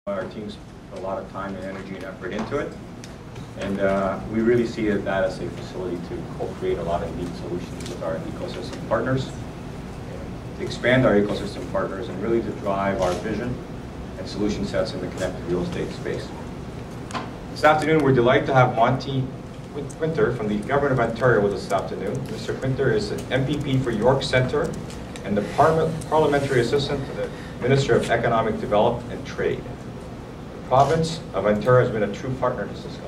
Our teams put a lot of time and energy and effort into it, and we really see that as a facility to co-create a lot of neat solutions with our ecosystem partners, to expand our ecosystem partners, and really to drive our vision and solution sets in the connected real estate space. This afternoon, we're delighted to have Monty Quinter from the Government of Ontario with us this afternoon. Mr. Quinter is an MPP for York Centre and the Parliamentary Assistant to the Minister of Economic Development and Trade. The province of Ontario has been a true partner to Cisco.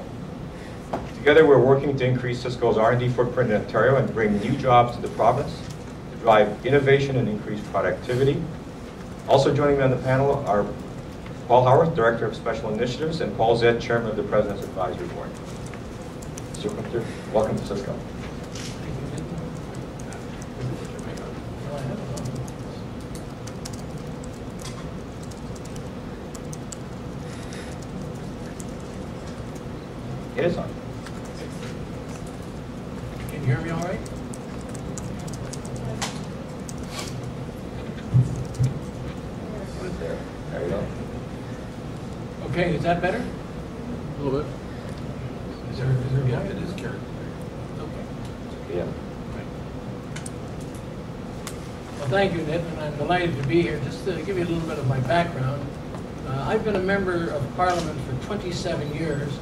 Together, we're working to increase Cisco's R&D footprint in Ontario and bring new jobs to the province to drive innovation and increase productivity. Also joining me on the panel are Paul Howard, Director of Special Initiatives, and Paul Zed, Chairman of the President's Advisory Board. Mr. Quinter, welcome to Cisco. It is on. Can you hear me all right? There. There you go. Okay, is that better? A little bit. Is there Yeah, it is carried. Okay. Yeah. Well, thank you, Ned, and I'm delighted to be here. Just to give you a little bit of my background, I've been a member of Parliament for 27 years,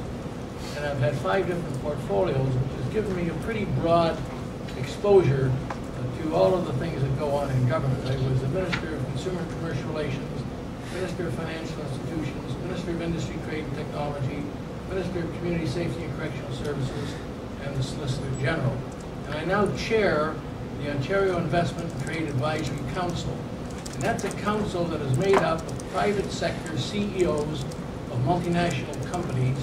and I've had 5 different portfolios, which has given me a pretty broad exposure to all of the things that go on in government. I was the Minister of Consumer and Commercial Relations, Minister of Financial Institutions, Minister of Industry, Trade and Technology, Minister of Community Safety and Correctional Services, and the Solicitor General. And I now chair the Ontario Investment and Trade Advisory Council. And that's a council that is made up of private sector CEOs of multinational companies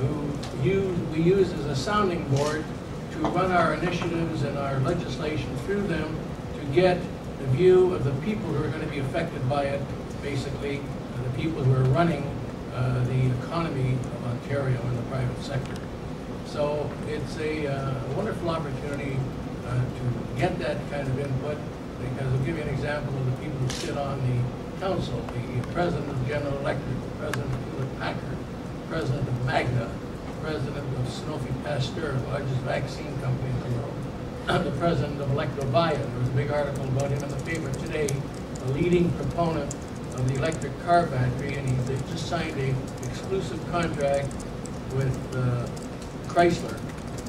who we use as a sounding board to run our initiatives and our legislation through them to get the view of the people who are going to be affected by it, basically the people who are running the economy of Ontario in the private sector. So it's a wonderful opportunity to get that kind of input, because I'll give you an example of the people who sit on the council: the president of General Electric, the president of Hewlett-Packard, president of Magna, president of Sanofi Pasteur, the largest vaccine company in the world, the president of Electrovaya. There was a big article about him in the paper today, a leading proponent of the electric car battery, and they just signed an exclusive contract with Chrysler,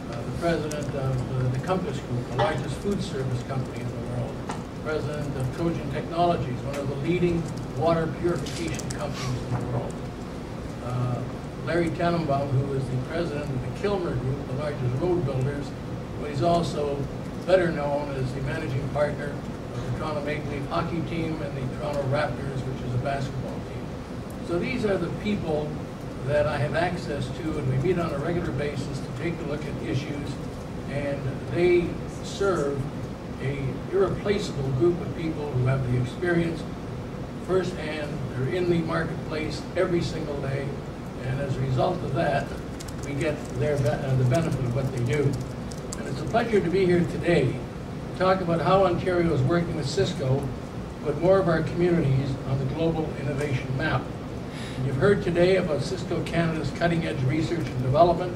the president of the Compass Group, the largest food service company in the world, president of Trojan Technologies, one of the leading water purification companies in the world. Larry Tannenbaum, who is the president of the Kilmer Group, the largest road builders, but he's also better known as the managing partner of the Toronto Maple Leaf hockey team and the Toronto Raptors, which is a basketball team. So these are the people that I have access to, and we meet on a regular basis to take a look at issues, and they serve an irreplaceable group of people who have the experience firsthand. They're in the marketplace every single day, and as a result of that, we get the benefit of what they do. And it's a pleasure to be here today to talk about how Ontario is working with Cisco to put more of our communities on the global innovation map. And you've heard today about Cisco Canada's cutting-edge research and development,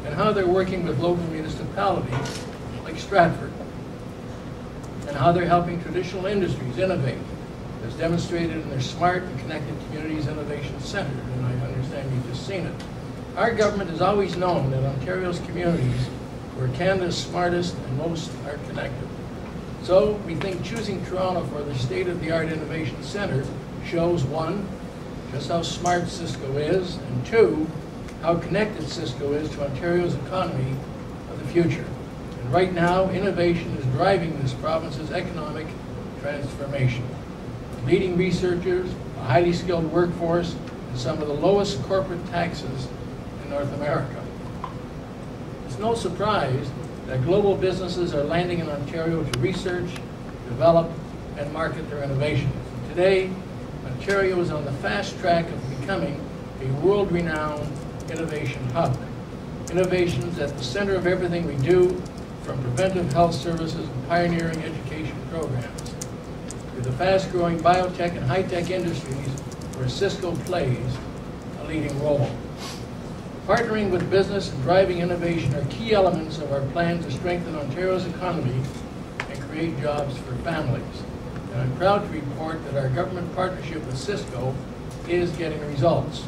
and how they're working with local municipalities like Stratford, and how they're helping traditional industries innovate, as demonstrated in their Smart and Connected Communities Innovation Center, and I understand you've just seen it. Our government has always known that Ontario's communities were Canada's smartest and most are connected. So we think choosing Toronto for the state-of-the-art innovation center shows, 1, just how smart Cisco is, and 2, how connected Cisco is to Ontario's economy of the future. And right now, innovation is driving this province's economic transformation. Leading researchers, a highly skilled workforce, and some of the lowest corporate taxes in North America. It's no surprise that global businesses are landing in Ontario to research, develop, and market their innovations. Today, Ontario is on the fast track of becoming a world-renowned innovation hub. Innovations at the center of everything we do, from preventive health services and pioneering education programs. With the fast-growing biotech and high-tech industries, we're where Cisco plays a leading role. Partnering with business and driving innovation are key elements of our plan to strengthen Ontario's economy and create jobs for families. And I'm proud to report that our government partnership with Cisco is getting results.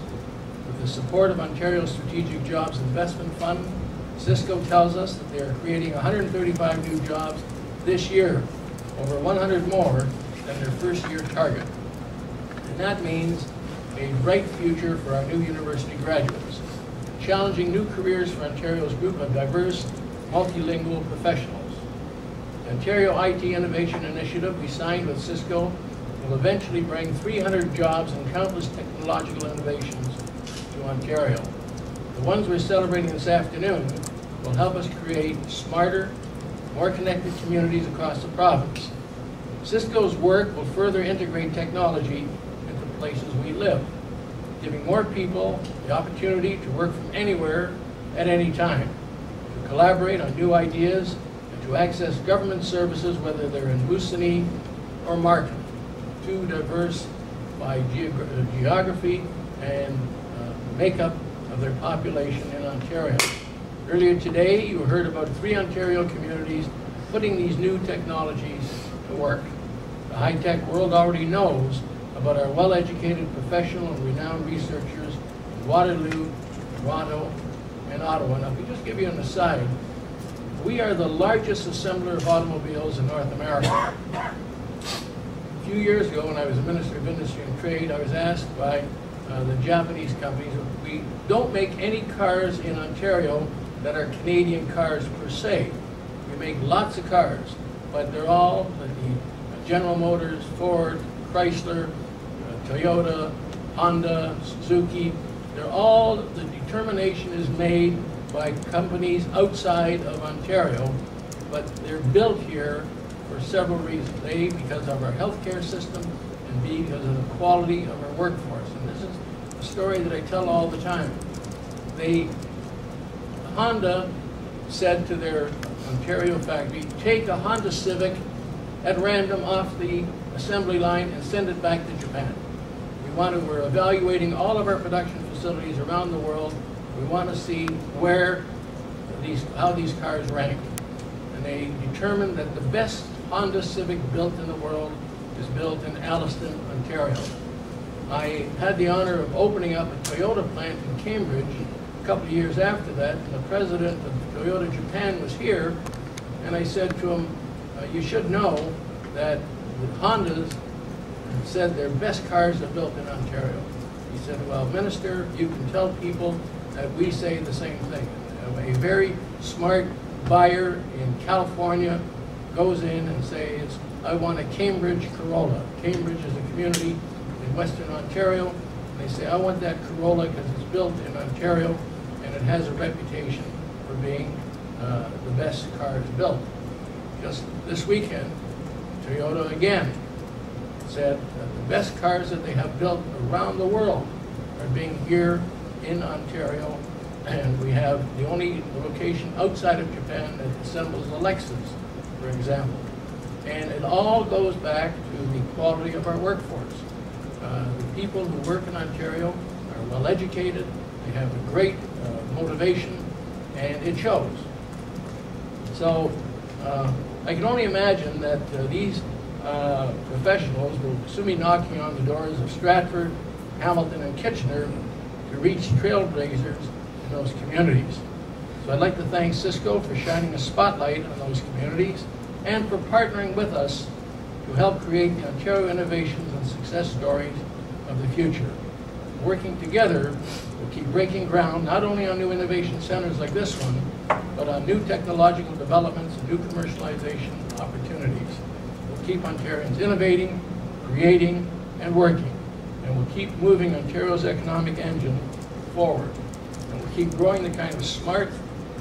With the support of Ontario's Strategic Jobs Investment Fund, Cisco tells us that they are creating 135 new jobs this year, over 100 more than their first-year target. And that means a bright future for our new university graduates, challenging new careers for Ontario's group of diverse, multilingual professionals. The Ontario IT Innovation Initiative we signed with Cisco will eventually bring 300 jobs and countless technological innovations to Ontario. The ones we're celebrating this afternoon will help us create smarter, more connected communities across the province. Cisco's work will further integrate technology into places we live, giving more people the opportunity to work from anywhere at any time, to collaborate on new ideas, and to access government services, whether they're in Moosonee or Markham, too diverse by geography and makeup of their population in Ontario. Earlier today, you heard about 3 Ontario communities putting these new technologies to work. The high-tech world already knows about our well-educated, professional, and renowned researchers in Waterloo, Toronto, and Ottawa. Now, if we just give you an aside, we are the largest assembler of automobiles in North America. A few years ago, when I was a Minister of Industry and Trade, I was asked by the Japanese companies, we don't make any cars in Ontario that are Canadian cars per se. We make lots of cars, but they're all the General Motors, Ford, Chrysler, Toyota, Honda, Suzuki. They're all, the determination is made by companies outside of Ontario, but they're built here for several reasons. A, because of our healthcare system, and B, because of the quality of our workforce. And this is a story that I tell all the time. Honda said to their Ontario factory, take a Honda Civic at random off the assembly line and send it back to Japan. We're evaluating all of our production facilities around the world. We want to see how these cars rank. And they determined that the best Honda Civic built in the world is built in Alliston, Ontario. I had the honor of opening up a Toyota plant in Cambridge a couple of years after that, and the president of Toyota Japan was here, and I said to him, you should know that the Hondas said their best cars are built in Ontario. He said, well, Minister, you can tell people that we say the same thing. A very smart buyer in California goes in and says, I want a Cambridge Corolla. Cambridge is a community in Western Ontario. And they say, I want that Corolla because it's built in Ontario and it has a reputation for being the best cars built. Just this weekend, Toyota again said that the best cars that they have built around the world are being here in Ontario, and we have the only location outside of Japan that assembles the Lexus, for example. And it all goes back to the quality of our workforce. The people who work in Ontario are well educated, they have a great motivation, and it shows. So I can only imagine that these professionals will soon be knocking on the doors of Stratford, Hamilton, and Kitchener to reach trailblazers in those communities. So I'd like to thank Cisco for shining a spotlight on those communities and for partnering with us to help create the Ontario innovations and success stories of the future. Working together, we'll keep breaking ground not only on new innovation centers like this one, but on new technological developments and new commercialization opportunities. We'll keep Ontarians innovating, creating, and working. And we'll keep moving Ontario's economic engine forward. And we'll keep growing the kind of smart,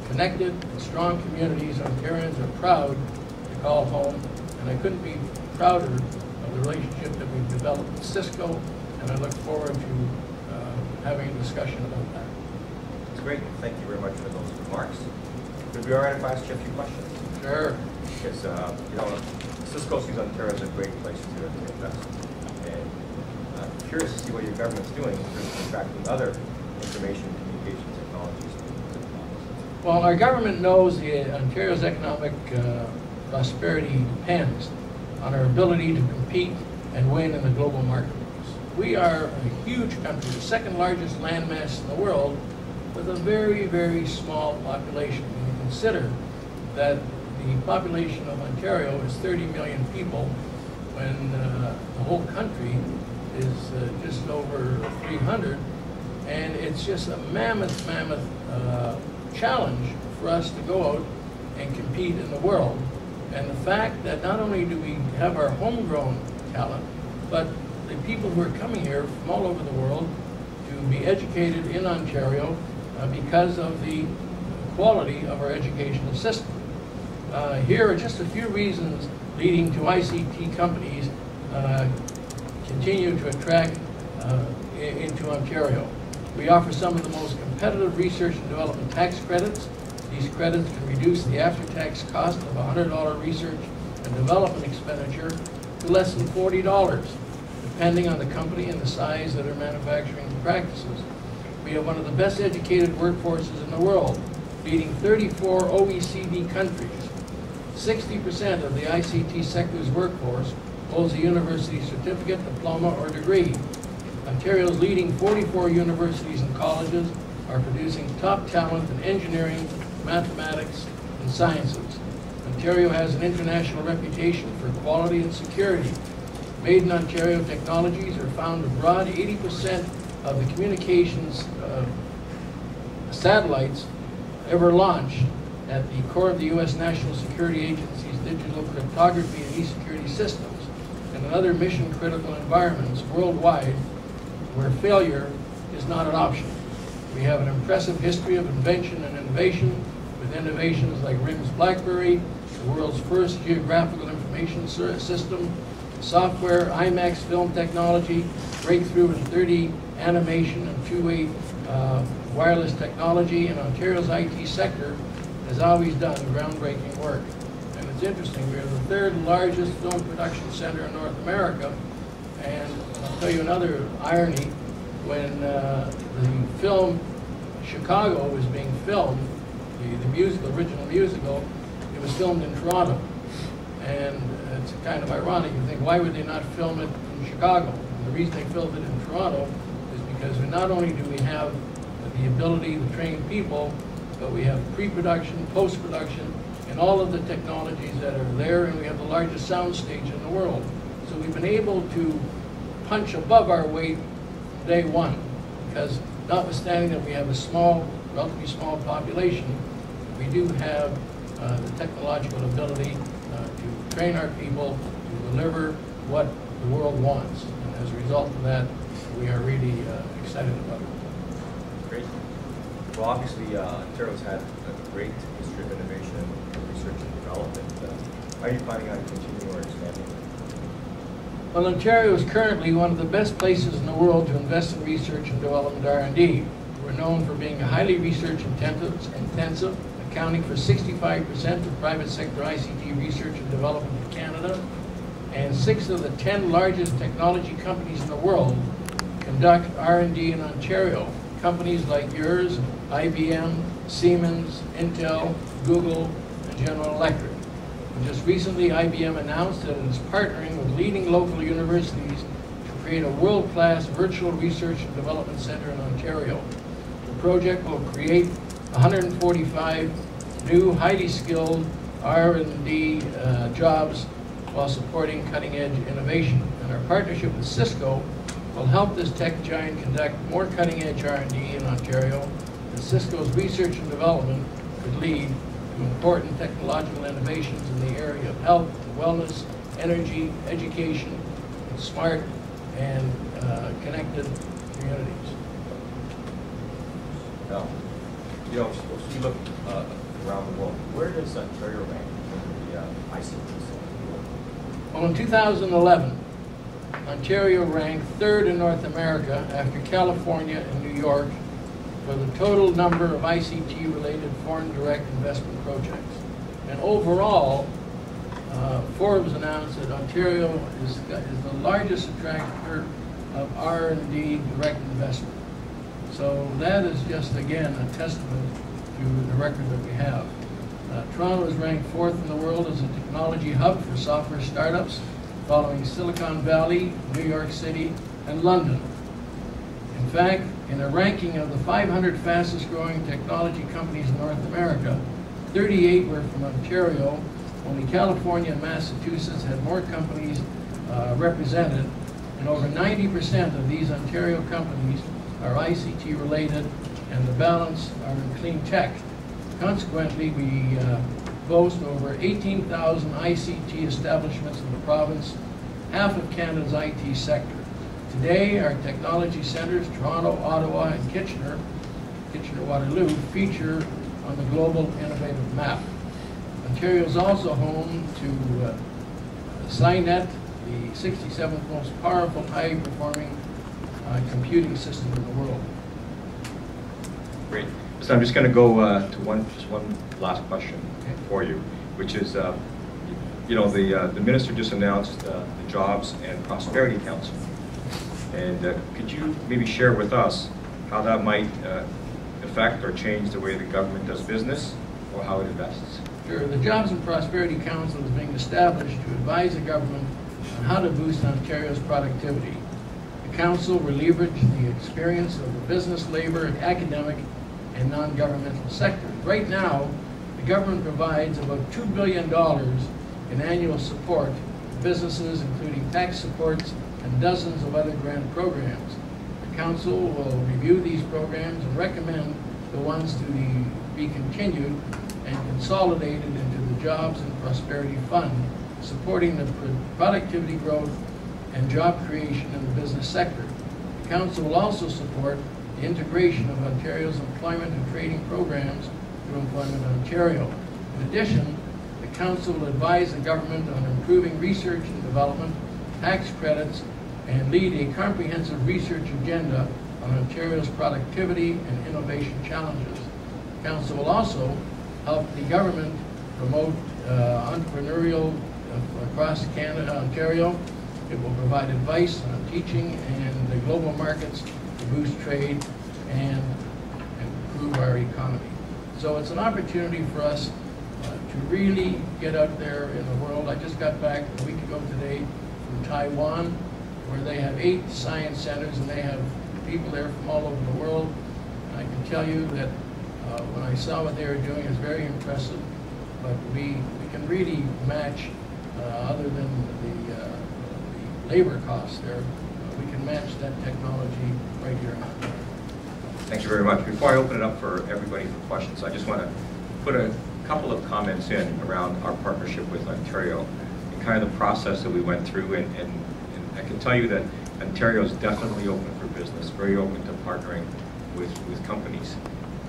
connected, and strong communities Ontarians are proud to call home. And I couldn't be prouder of the relationship that we've developed with Cisco, and I look forward to having a discussion about that. That's great. Thank you very much for those remarks. Would it be all right if I asked you a few questions? Sure. Because, Cisco sees Ontario as a great place to invest. And curious to see what your government's doing in terms of attracting other information and communication technologies to the province. Well, our government knows Ontario's economic prosperity depends on our ability to compete and win in the global marketplace. We are a huge country, the second largest landmass in the world, with a very, very small population. When you consider that the population of Ontario is 30 million people, when the whole country is just over 300, and it's just a mammoth challenge for us to go out and compete in the world. And the fact that not only do we have our homegrown talent, but the people who are coming here from all over the world to be educated in Ontario because of the quality of our educational system. Here are just a few reasons leading to ICT companies continue to attract into Ontario. We offer some of the most competitive research and development tax credits. These credits can reduce the after-tax cost of a $100 research and development expenditure to less than $40, depending on the company and the size of their manufacturing practices. We have one of the best educated workforces in the world, leading 34 OECD countries. 60% of the ICT sector's workforce holds a university certificate, diploma, or degree. Ontario's leading 44 universities and colleges are producing top talent in engineering, mathematics, and sciences. Ontario has an international reputation for quality and security. Made in Ontario technologies are found abroad. 80% of the communications satellites ever launched at the core of the U.S. National Security Agency's digital cryptography and e-security systems and in other mission-critical environments worldwide where failure is not an option. We have an impressive history of invention and innovation, with innovations like RIM's BlackBerry, the world's first geographical information system, software, IMAX film technology, breakthrough in 3D animation and two-way wireless technology, and Ontario's IT sector has always done groundbreaking work. And it's interesting, we're the third largest film production center in North America, and I'll tell you another irony. When the film Chicago was being filmed, the musical, original musical, it was filmed in Toronto. And it's kind of ironic. You think, why would they not film it in Chicago? And the reason they filmed it in Toronto is because not only do we have the ability to train people, but we have pre-production, post-production, and all of the technologies that are there, and we have the largest sound stage in the world. So we've been able to punch above our weight day one, because notwithstanding that we have a small, relatively small population, we do have the technological ability to train our people to deliver what the world wants. And as a result of that, we are really excited about it. Great. Well, obviously, Ontario's had a great history of innovation and research and development. How are you planning on continuing or expanding? Well, Ontario is currently one of the best places in the world to invest in research and development R&D. We're known for being highly research intensive, accounting for 65% of private sector ICT research and development in Canada, and 6 of the 10 largest technology companies in the world conduct R&D in Ontario. Companies like yours, IBM, Siemens, Intel, Google, and General Electric. And just recently, IBM announced that it is partnering with leading local universities to create a world-class virtual research and development center in Ontario. The project will create 145 new, highly skilled R&D jobs while supporting cutting-edge innovation. And our partnership with Cisco will help this tech giant conduct more cutting-edge R&D in Ontario, and Cisco's research and development could lead to important technological innovations in the area of health, wellness, energy, education, and smart and connected communities. Now, you know, if you look around the world, where does Ontario rank in the ICT sector? Well, in 2011, Ontario ranked 3rd in North America after California and New York for the total number of ICT-related foreign direct investment projects. And overall, Forbes announced that Ontario is the largest attractor of R&D direct investment. So that is just, again, a testament to the record that we have. Toronto is ranked 4th in the world as a technology hub for software startups, following Silicon Valley, New York City, and London. In fact, in a ranking of the 500 fastest growing technology companies in North America, 38 were from Ontario. Only California and Massachusetts had more companies represented, and over 90% of these Ontario companies are ICT related, and the balance are in clean tech. Consequently, we boast over 18,000 ICT establishments in the province, half of Canada's IT sector. Today, our technology centers, Toronto, Ottawa, and Kitchener-Waterloo, feature on the global innovative map. Ontario is also home to SciNet, the 67th most powerful, high-performing computing system in the world. Great. So I'm just going to go to one last question for you, which is, you know, the minister just announced the Jobs and Prosperity Council. And could you maybe share with us how that might affect or change the way the government does business or how it invests? Sure. The Jobs and Prosperity Council is being established to advise the government on how to boost Ontario's productivity. The council will leverage the experience of the business, labor, and academic and non-governmental sectors. Right now, the government provides about $2 billion in annual support to businesses, including tax supports and dozens of other grant programs. The council will review these programs and recommend the ones to be continued and consolidated into the Jobs and Prosperity Fund, supporting the productivity growth and job creation in the business sector. The council will also support the integration of Ontario's employment and training programs through Employment Ontario. In addition, the council will advise the government on improving research and development, tax credits, and lead a comprehensive research agenda on Ontario's productivity and innovation challenges. The council will also help the government promote entrepreneurial across Canada, Ontario. It will provide advice on teaching and the global markets to boost trade and improve our economy. So it's an opportunity for us to really get out there in the world. I just got back a week ago today from Taiwan, where they have 8 science centers and they have people there from all over the world. And I can tell you that when I saw what they were doing, it's very impressive. But we can really match, other than the labor costs there, we can match that technology right here in Ontario. Thank you very much. Before I open it up for everybody for questions, I just want to put a couple of comments in around our partnership with Ontario and kind of the process that we went through. And I can tell you that Ontario is definitely open for business, very open to partnering with companies.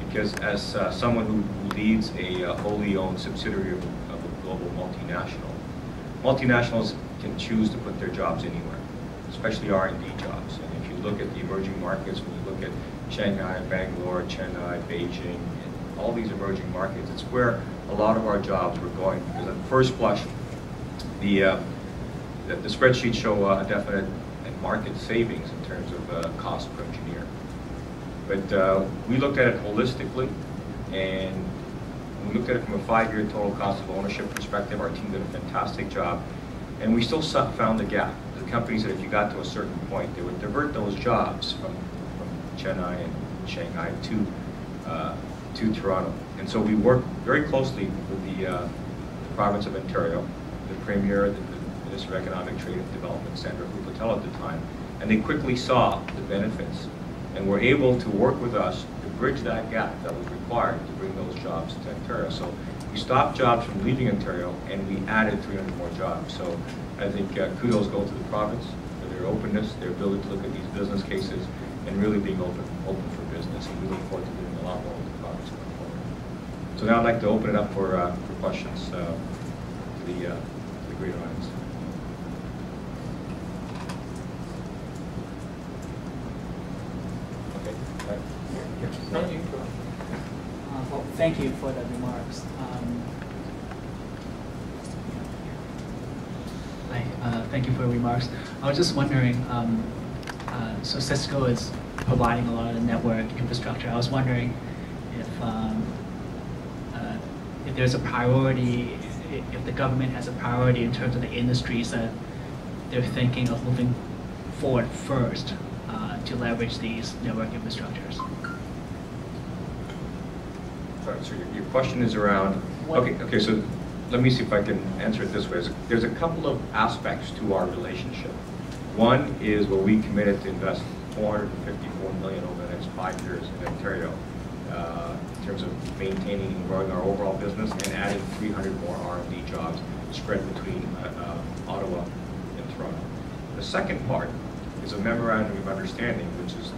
Because as someone who leads a wholly owned subsidiary of a global multinational, multinationals can choose to put their jobs anywhere, especially R&D jobs. And if you look at the emerging markets, when you look at Shanghai, Bangalore, Chennai, Beijing, and all these emerging markets, it's where a lot of our jobs were going. Because at first blush, the spreadsheets show a definite market savings in terms of cost per engineer. But we looked at it holistically, and we looked at it from a 5-year total cost of ownership perspective. Our team did a fantastic job, and we still found the gap. The companies that if you got to a certain point, they would divert those jobs from Chennai and Shanghai to Toronto. And so we worked very closely with the province of Ontario, the Premier, the Minister of Economic Trade and Development, Sandra Patel at the time, and they quickly saw the benefits and were able to work with us to bridge that gap that was required to bring those jobs to Ontario. So we stopped jobs from leaving Ontario, and we added 300 more jobs. So I think kudos go to the province for their openness, their ability to look at these business cases, and really being open for business. And we look forward to doing a lot more with the province going forward. So now I'd like to open it up for questions to the greater audience. Well, thank you for the remarks. Thank you for the remarks. I was just wondering, So Cisco is providing a lot of the network infrastructure. I was wondering if there's a priority, if the government has a priority in terms of the industries that they're thinking of moving forward first to leverage these network infrastructures. Sorry, so your question is around, okay, so let me see if I can answer it this way. There's a couple of aspects to our relationship. One is where we committed to invest $454 million over the next 5 years in Ontario in terms of maintaining and growing our overall business and adding 300 more R&D jobs spread between Ottawa and Toronto. The second part is a memorandum of understanding, which is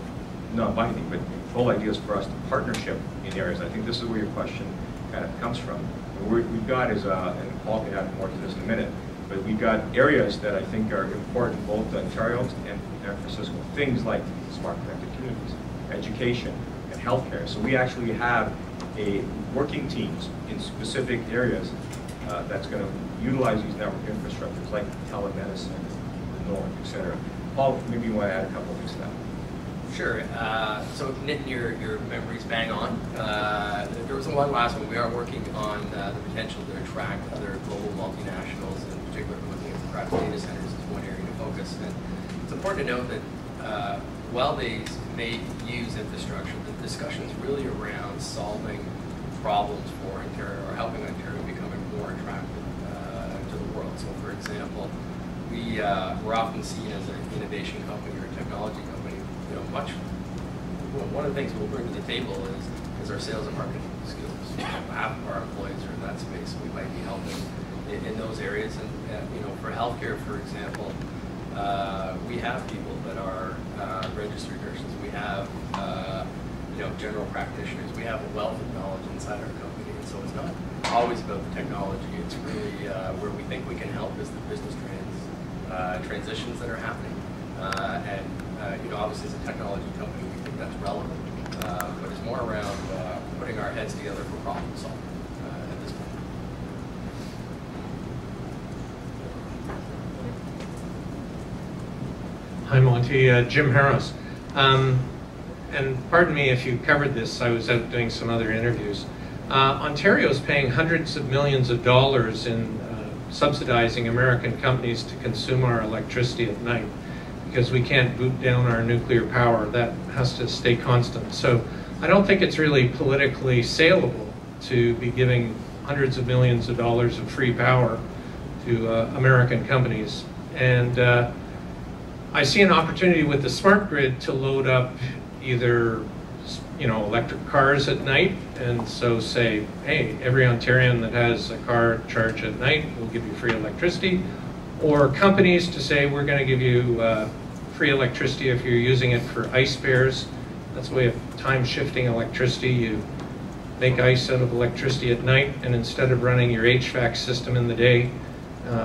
not binding, but the whole idea is for us to partnership in areas. I think this is where your question kind of comes from. What we've got is, and Paul can add more to this in a minute, but we've got areas that I think are important both to Ontario and for Cisco. Things like smart connected communities, education, and healthcare. So we actually have a working teams in specific areas that's going to utilize these network infrastructures like telemedicine, the north, et cetera. Paul, maybe you want to add a couple of things to that. Sure. So Nitin, your memory's bang on. There was one last one. We are working on the potential to attract other global multinationals, in particular looking at perhaps data centers as one area to focus. And it's important to note that while they may use infrastructure, the discussion's really around solving problems for Ontario or helping Ontario becoming more attractive to the world. So for example, we're often seen as an innovation company or a technology company. You know, one of the things we'll bring to the table is our sales and marketing skills. Half of our employees are in that space. We might be helping in those areas. And you know, for healthcare, for example, we have people that are registered nurses. We have you know, general practitioners. We have a wealth of knowledge inside our company. And so it's not always about the technology. It's really where we think we can help is the business transitions that are happening. You know, obviously as a technology company, we think that's relevant, but it's more around putting our heads together for problem solving at this point. Hi Monty, Jim Harris. And pardon me if you covered this, I was out doing some other interviews. Ontario is paying hundreds of millions of dollars in subsidizing American companies to consume our electricity at night because we can't boot down our nuclear power. That has to stay constant. So I don't think it's really politically saleable to be giving hundreds of millions of dollars of free power to American companies. And I see an opportunity with the smart grid to load up either, you know, electric cars at night, and so say, hey, every Ontarian that has a car charged at night will give you free electricity, or companies to say, we're going to give you free electricity if you're using it for ice spares. That's a way of time-shifting electricity. You make ice out of electricity at night, and instead of running your HVAC system in the day,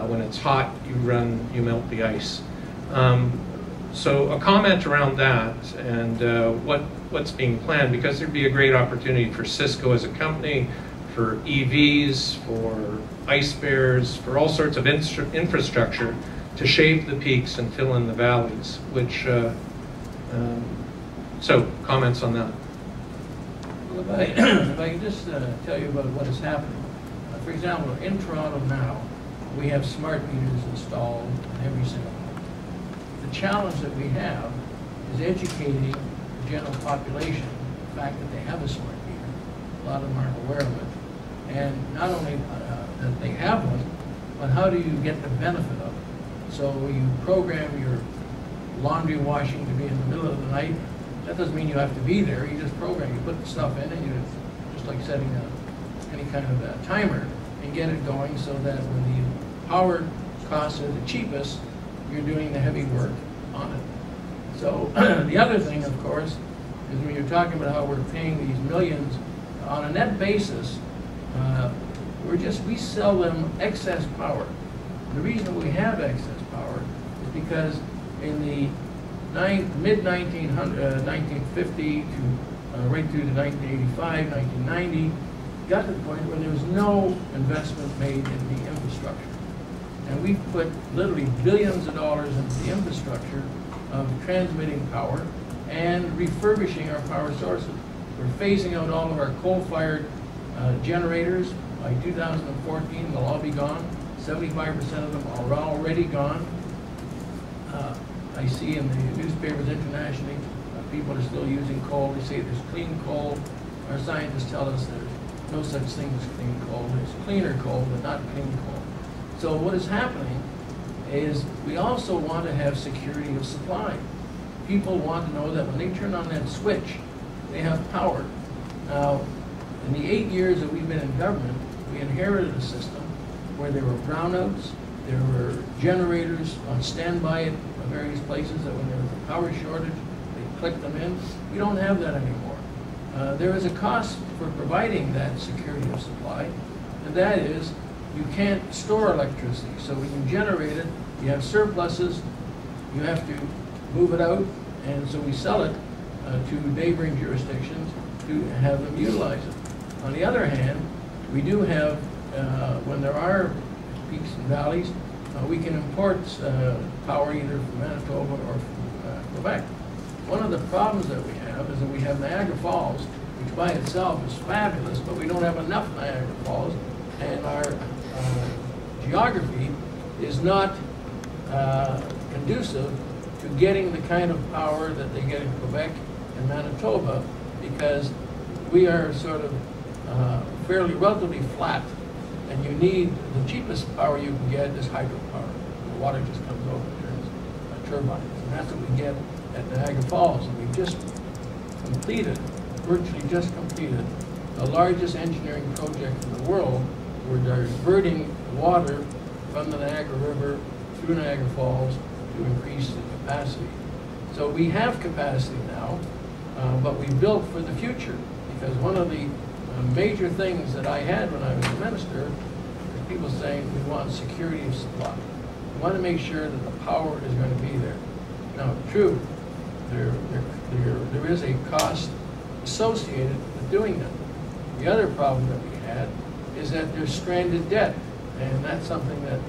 when it's hot, you melt the ice. So a comment around that and what's being planned, because there'd be a great opportunity for Cisco as a company, for EVs, for ice bears, for all sorts of infrastructure to shave the peaks and fill in the valleys, which, so comments on that. Well, if I can just tell you about what is happening. For example, in Toronto now, we have smart meters installed in every single home. The challenge that we have is educating the general population the fact that they have a smart meter. A lot of them aren't aware of it. And not only that they have one, but how do you get the benefit of it? So you program your laundry washing to be in the middle of the night. That doesn't mean you have to be there. You just program. You put the stuff in and you just like setting any kind of a timer and get it going so that when the power costs are the cheapest, you're doing the heavy work on it. So the other thing, of course, is when you're talking about how we're paying these millions on a net basis, we sell them excess power. The reason we have excess power is because in the mid-1950 to right through to 1985, 1990, got to the point where there was no investment made in the infrastructure. And we put literally billions of dollars into the infrastructure, of transmitting power and refurbishing our power sources. We're phasing out all of our coal-fired generators. By 2014, they'll all be gone. 75% of them are already gone. I see in the newspapers internationally, people are still using coal. They say there's clean coal. Our scientists tell us there's no such thing as clean coal. There's cleaner coal, but not clean coal. So what is happening is we also want to have security of supply. People want to know that when they turn on that switch, they have power. Now, in the 8 years that we've been in government, we inherited a system where there were brownouts, there were generators on standby at various places that when there was a power shortage, they clicked them in. We don't have that anymore. There is a cost for providing that security of supply, and that is you can't store electricity. So when you generate it, you have surpluses, you have to move it out, and so we sell it to neighboring jurisdictions to have them utilize it. On the other hand, we do have, when there are peaks and valleys, we can import power either from Manitoba or from Quebec. One of the problems that we have is that we have Niagara Falls, which by itself is fabulous, but we don't have enough Niagara Falls, and our geography is not conducive to getting the kind of power that they get in Quebec and Manitoba, because we are sort of fairly relatively flat, and you need the cheapest power you can get is hydropower. The water just comes over and turns turbines, and that's what we get at Niagara Falls. And we've just completed, virtually just completed, the largest engineering project in the world. We're diverting water from the Niagara River through Niagara Falls to increase the capacity. So we have capacity now, but we built for the future, because one of the major things that I had when I was a minister is people saying we want security of supply. We want to make sure that the power is going to be there. Now, true, there is a cost associated with doing that. The other problem that we had is that there's stranded debt, and that's something that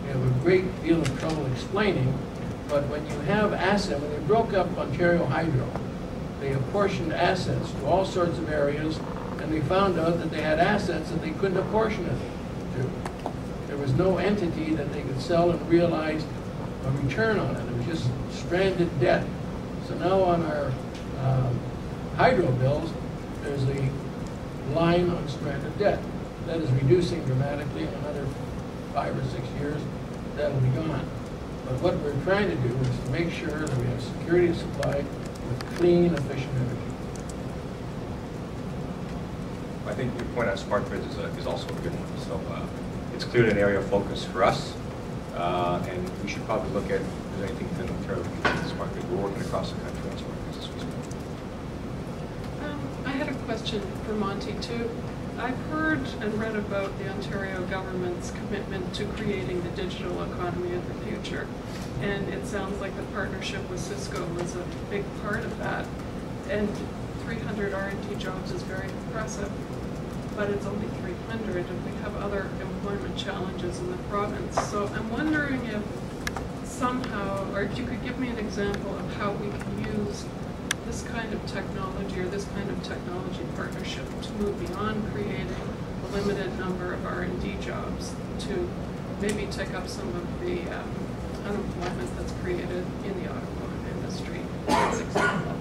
we have a great deal of trouble explaining. But when you have assets, when they broke up Ontario Hydro, they apportioned assets to all sorts of areas, and they found out that they had assets that they couldn't apportion it to. There was no entity that they could sell and realize a return on it. It was just stranded debt. So now on our hydro bills, there's a line on stranded debt. That is reducing dramatically. In another 5 or 6 years, that'll be gone. But what we're trying to do is to make sure that we have security of supply with clean, efficient energy. I think your point on smart grids is also a good one. So it's clearly an area of focus for us, and we should probably look at if there's anything in Ontario we can do with smart grids. We're working across the country on smart grids as we speak. I had a question for Monty too. I've heard and read about the Ontario government's commitment to creating the digital economy of the future, and it sounds like the partnership with Cisco was a big part of that. And 300 R&D jobs is very impressive, but it's only 300, and we have other employment challenges in the province. So I'm wondering if somehow, or if you could give me an example of how we can use this kind of technology or this kind of technology partnership to move beyond creating a limited number of R&D jobs to maybe take up some of the unemployment that's created in the automotive industry, as an example.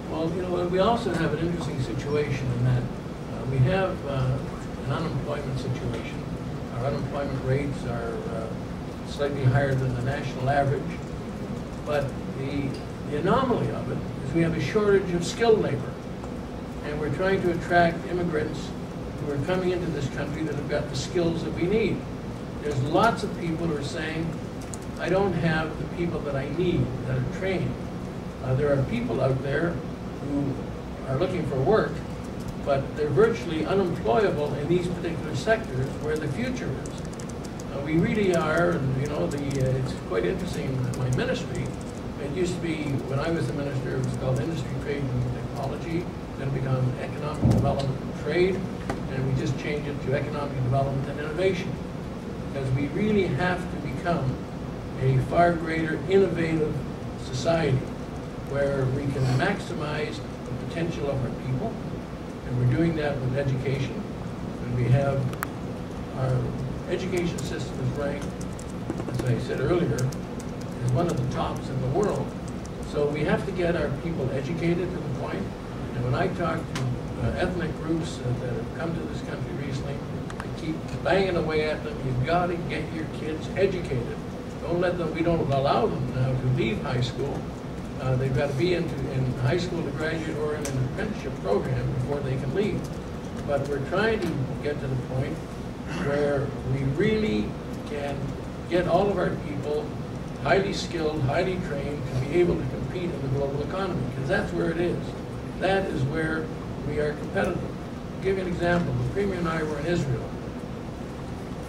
Well, you know, we also have an interesting situation in that we have an unemployment situation. Our unemployment rates are slightly higher than the national average, but the anomaly of it is we have a shortage of skilled labor, and we're trying to attract immigrants who are coming into this country that have got the skills that we need. There's lots of people who are saying, I don't have the people that I need that are trained. There are people out there who are looking for work, but they're virtually unemployable in these particular sectors where the future is. We really are, and you know, it's quite interesting in my ministry. It used to be, when I was the minister, it was called Industry, Trade, and Technology. Then it became Economic Development and Trade, and we just changed it to Economic Development and Innovation. Because we really have to become a far greater innovative society where we can maximize the potential of our people, and we're doing that with education. And we have our education system is ranked, as I said earlier, as one of the tops in the world. So we have to get our people educated to the point. And when I talk to ethnic groups that have come to this country recently, I keep banging away at them. You've got to get your kids educated. Don't let them. We don't allow them now to leave high school. They've got to be in high school to graduate or in an apprenticeship program before they can leave. But we're trying to get to the point where we really can get all of our people highly skilled, highly trained to be able to compete in the global economy, because that's where it is. That is where we are competitive. I'll give you an example. The Premier and I were in Israel,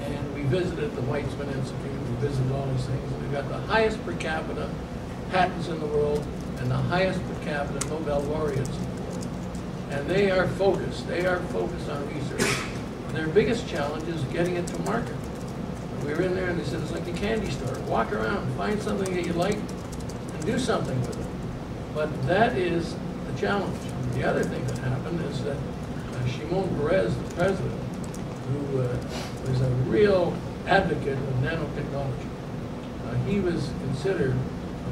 and we visited the Weizmann Institute, we visited all these things, and we've got the highest per capita patents in the world and the highest per capita Nobel laureates in the world. And they are focused on research. Their biggest challenge is getting it to market. We were in there and they said it's like a candy store. Walk around, find something that you like, and do something with it. But that is the challenge. The other thing that happened is that Shimon Peres, the president, who was a real advocate of nanotechnology, he was considered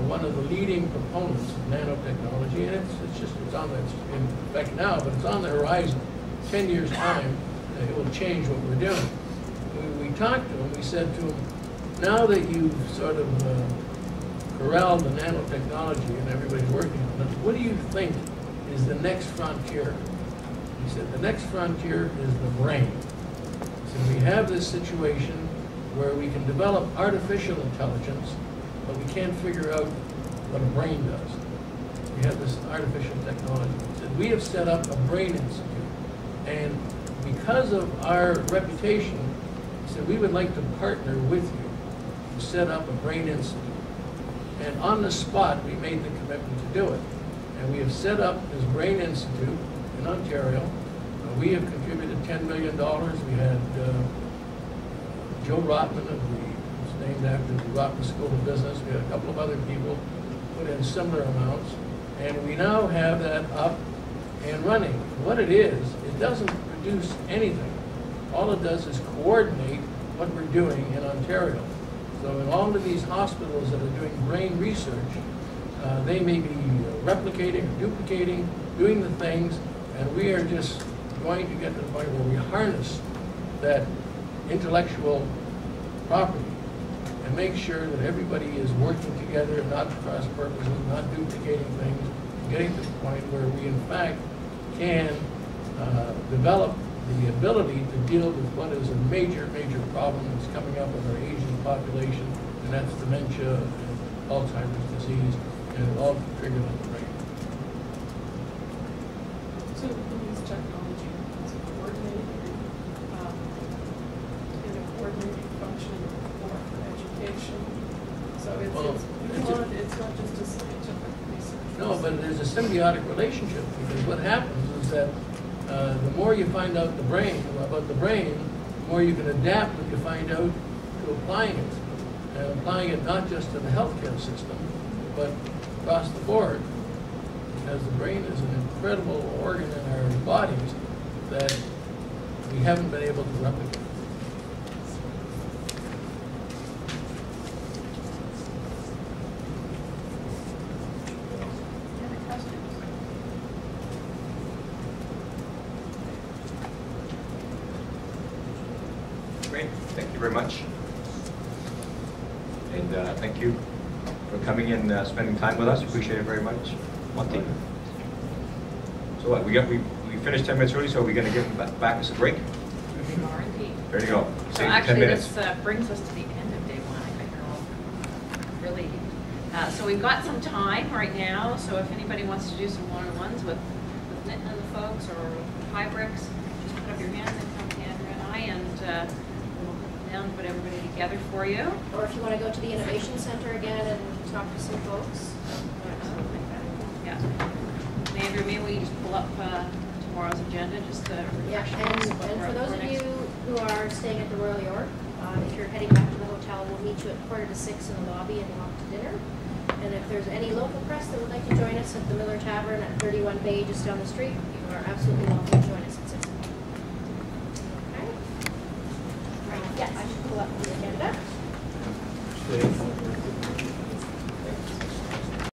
one of the leading proponents of nanotechnology, and it's on the, it's in effect now, but it's on the horizon. 10 years time, it will change what we're doing. We talked to him, we said to him, now that you've sort of corralled the nanotechnology and everybody's working on it, what do you think is the next frontier? He said, the next frontier is the brain. So we have this situation where we can develop artificial intelligence, but we can't figure out what a brain does. We have this artificial technology. He said, we have set up a brain institute, and because of our reputation, he said, we would like to partner with you to set up a brain institute. And on the spot, we made the commitment to do it. And we have set up this brain institute in Ontario. We have contributed $10 million. We had Joe Rotman of it's named after the Rotman School of Business. We had a couple of other people put in similar amounts. And we now have that up and running. What it is, it doesn't produce anything. All it does is coordinate what we're doing in Ontario. So in all of these hospitals that are doing brain research, they may be replicating or duplicating, doing the things, and we are just going to get to the point where we harness that intellectual property and make sure that everybody is working together, not cross purposes, not duplicating things, getting to the point where we in fact can develop the ability to deal with what is a major, major problem that's coming up with our aging population, and that's dementia and Alzheimer's disease, and it all triggered on the brain. So use technology as a coordinating, in a coordinating function for education. So it's not just a scientific research. No, but there's a symbiotic relationship, because what happens is that the more you find out about the brain, the more you can adapt what you find out to applying it. And applying it not just to the healthcare system, but across the board. Because the brain is an incredible organ in our bodies that we haven't been able to replicate. Great, thank you very much. And thank you for coming and spending time with us. Appreciate it very much. Monty. So what, we finished 10 minutes early, so are we going to give back us a break? There you go. So Save actually, 10 minutes. this brings us to the end of day one. I think we're all really. So we've got some time right now. So if anybody wants to do some one-on-ones with Nitin and the folks or Hybrix, just put up your hand and come to Andrew and I, and we'll put them down, put everybody together for you. Or if you want to go to the Innovation Center again and talk to some folks. Yeah. Andrew, maybe we just pull up tomorrow's agenda just to Yeah, refresh and us what for we're those up of for you next. who are staying at the Royal York, If you're heading back to the hotel, we'll meet you at 5:45 in the lobby and walk to dinner. And if there's any local press that would like to join us at the Miller Tavern at 31 Bay, just down the street, you are absolutely welcome to join us at 6. Okay. Right. Yes, I should pull up the agenda.